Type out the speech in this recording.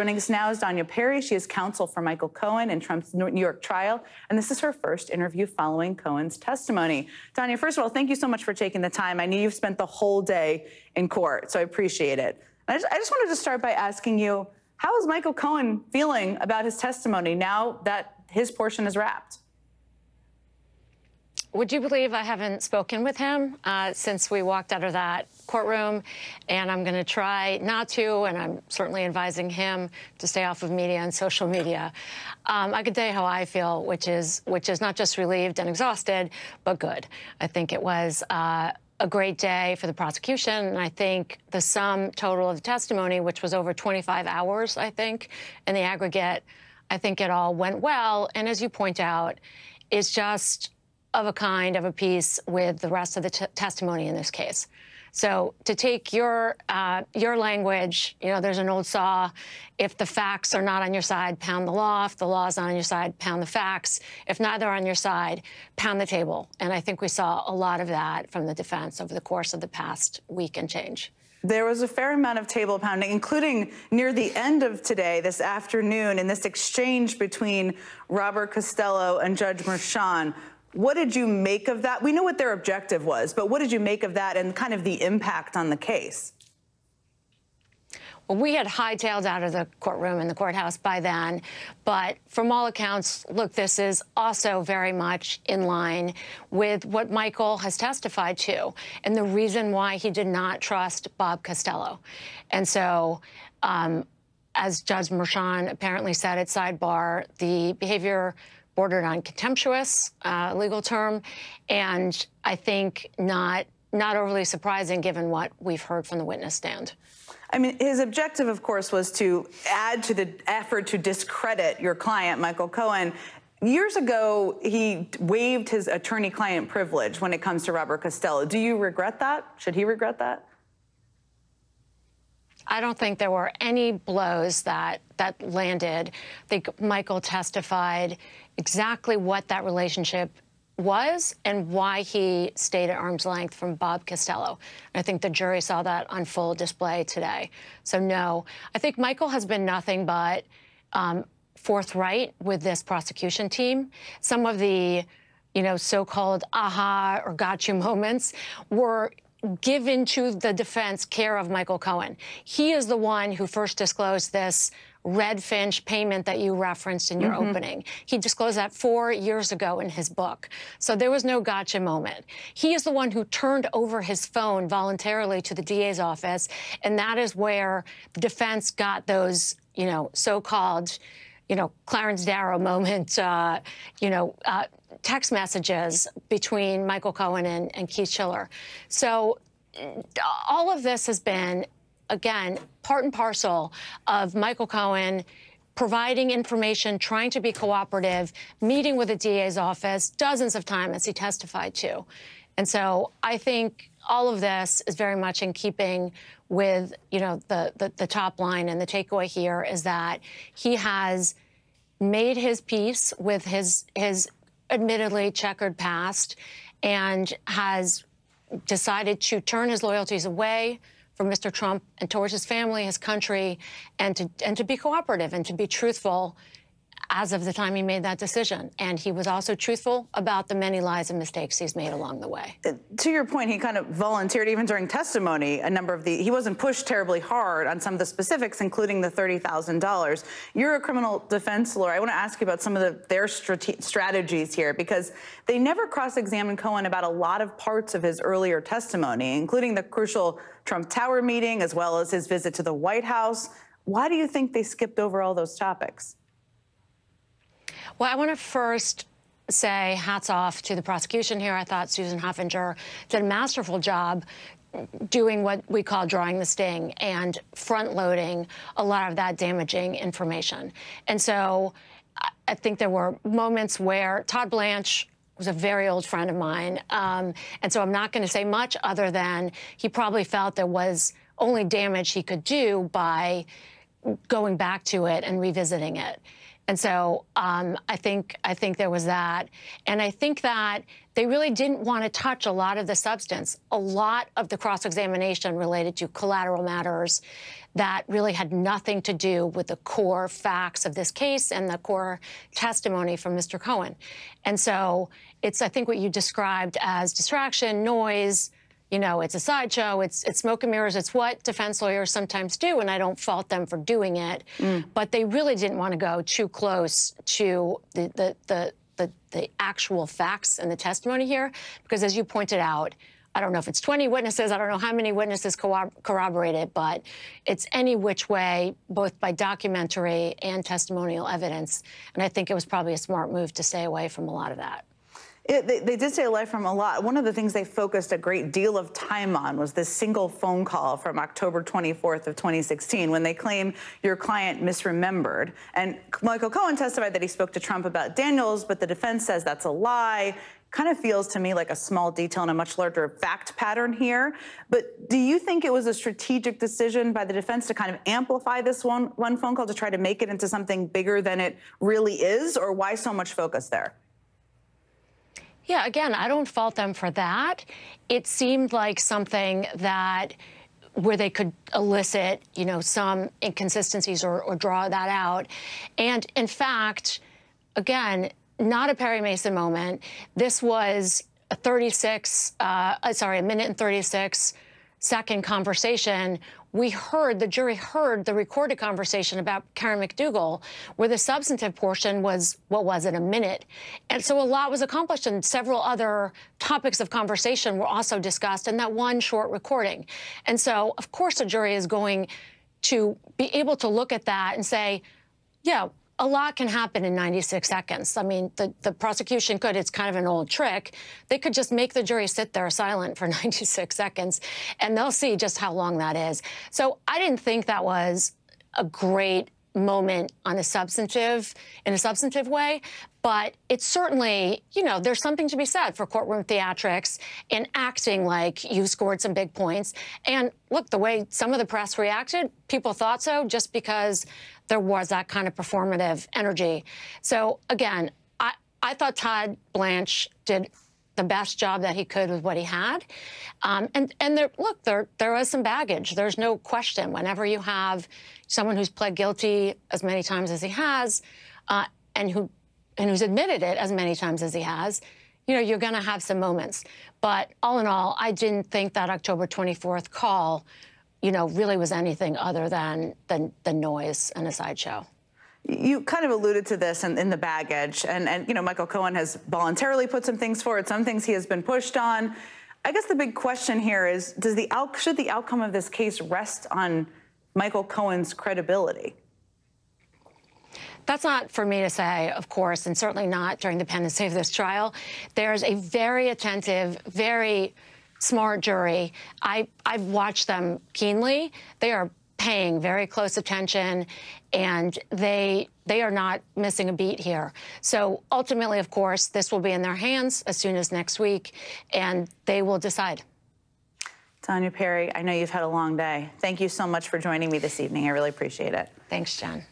Joining us now is Danya. She is counsel for Michael Cohen in Trump's New York trial, and this is her first interview following Cohen's testimony. Danya, first of all, thank you so much for taking the time. I know you've spent the whole day in court, so I appreciate it. I just wanted to start by asking you, how is Michael Cohen feeling about his testimony now that his portion is wrapped? Would you believe I haven't spoken with him since we walked out of that courtroom? And I'm going to try not to, and I'm certainly advising him to stay off of media and social media. I can tell you how I feel, which is not just relieved and exhausted, but good. I think it was a great day for the prosecution, and I think the sum total of the testimony, which was over 25 hours, I think, in the aggregate, I think it all went well. And as you point out, is just of a kind, of a piece with the rest of the testimony in this case. So to take your language, you know, there's an old saw, if the facts are not on your side, pound the law. If the law is not on your side, pound the facts. If neither are on your side, pound the table. And I think we saw a lot of that from the defense over the course of the past week and change. There was a fair amount of table pounding, including near the end of today, this afternoon, in this exchange between Robert Costello and Judge Merchan. What did you make of that? We know what their objective was, but what did you make of that and kind of the impact on the case? Well, we had hightailed out of the courtroom and the courthouse by then, but from all accounts, look, this is also very much in line with what Michael has testified to and the reason why he did not trust Bob Costello. And so, as Judge Merchan apparently said at sidebar, the behavior bordered on contemptuous, legal term, and I think not overly surprising given what we've heard from the witness stand. I mean, his objective, of course, was to add to the effort to discredit your client, Michael Cohen. Years ago, he waived his attorney-client privilege when it comes to Robert Costello. Do you regret that? Should he regret that? I don't think there were any blows that landed. I think Michael testified exactly what that relationship was and why he stayed at arm's length from Bob Costello. And I think the jury saw that on full display today. So no, I think Michael has been nothing but forthright with this prosecution team. Some of the, you know, so-called aha or gotcha moments were given to the defense care of Michael Cohen. He is the one who first disclosed this Redfinch payment that you referenced in your opening. He disclosed that 4 years ago in his book. So there was no gotcha moment. He is the one who turned over his phone voluntarily to the DA's office, and that is where the defense got those, you know, so-called, you know, Clarence Darrow moment, text messages between Michael Cohen and Keith Schiller. So all of this has been, again, part and parcel of Michael Cohen providing information, trying to be cooperative, meeting with the DA's office dozens of times, as he testified to. And so I think all of this is very much in keeping with, you know, the top line, and the takeaway here is that he has made his peace with his admittedly checkered past and has decided to turn his loyalties away from Mr. Trump and towards his family, his country, and to be cooperative and to be truthful as of the time he made that decision. And he was also truthful about the many lies and mistakes he's made along the way. To your point, he kind of volunteered, even during testimony, a number of he wasn't pushed terribly hard on some of the specifics, including the $30,000. You're a criminal defense lawyer. I want to ask you about some of their strategies here, because they never cross-examined Cohen about a lot of parts of his earlier testimony, including the crucial Trump Tower meeting, as well as his visit to the White House. Why do you think they skipped over all those topics? Well, I want to first say hats off to the prosecution here. I thought Susan Hoffinger did a masterful job doing what we call drawing the sting and front-loading a lot of that damaging information. And so I think there were moments where Todd Blanche was a very old friend of mine, and so I'm not going to say much other than he probably felt there was only damage he could do by going back to it and revisiting it. And so I think there was that. And I think that they really didn't want to touch a lot of the substance. A lot of the cross-examination related to collateral matters that really had nothing to do with the core facts of this case and the core testimony from Mr. Cohen. And so it's, I think, what you described as distraction, noise, you know, it's a sideshow, it's smoke and mirrors, it's what defense lawyers sometimes do, and I don't fault them for doing it. But they really didn't want to go too close to the actual facts and the testimony here, because as you pointed out, I don't know if it's 20 witnesses, I don't know how many witnesses corroborated, but it's any which way, both by documentary and testimonial evidence. And I think it was probably a smart move to stay away from a lot of that. They did stay away from a lot. One of the things they focused a great deal of time on was this single phone call from October 24th of 2016 when they claim your client misremembered. And Michael Cohen testified that he spoke to Trump about Daniels, but the defense says that's a lie. Kind of feels to me like a small detail in a much larger fact pattern here. But do you think it was a strategic decision by the defense to kind of amplify this one phone call to try to make it into something bigger than it really is? Or why so much focus there? Yeah, again, I don't fault them for that. It seemed like something that where they could elicit, you know, some inconsistencies or draw that out. And in fact, again, not a Perry Mason moment. This was a a minute and 36-second conversation. The jury heard the recorded conversation about Karen McDougal, where the substantive portion was, what was it, a minute? And so a lot was accomplished, and several other topics of conversation were also discussed in that one short recording. And so, of course, the jury is going to be able to look at that and say, yeah, a lot can happen in 96 seconds. I mean, the prosecution could, it's kind of an old trick, they could just make the jury sit there silent for 96 seconds, and they'll see just how long that is. So I didn't think that was a great moment in a substantive way, but it's certainly, you know, there's something to be said for courtroom theatrics and acting like you scored some big points. And look, the way some of the press reacted, people thought so just because there was that kind of performative energy. So again, I thought Todd Blanche did the best job that he could with what he had. And there was some baggage. There's no question. Whenever you have someone who's pled guilty as many times as he has, and who's admitted it as many times as he has, you know, you're going to have some moments. But all in all, I didn't think that October 24th call, you know, really was anything other than noise and a sideshow. You kind of alluded to this in the baggage, and you know, Michael Cohen has voluntarily put some things forward, some things he has been pushed on. I guess the big question here is, should the outcome of this case rest on Michael Cohen's credibility? That's not for me to say, of course, and certainly not during the pendency of this trial. There's a very attentive, very smart jury. I've watched them keenly. They are paying very close attention, and they are not missing a beat here. So ultimately, of course, this will be in their hands as soon as next week, and they will decide. Danya Perry, I know you've had a long day. Thank you so much for joining me this evening. I really appreciate it. Thanks, Jen.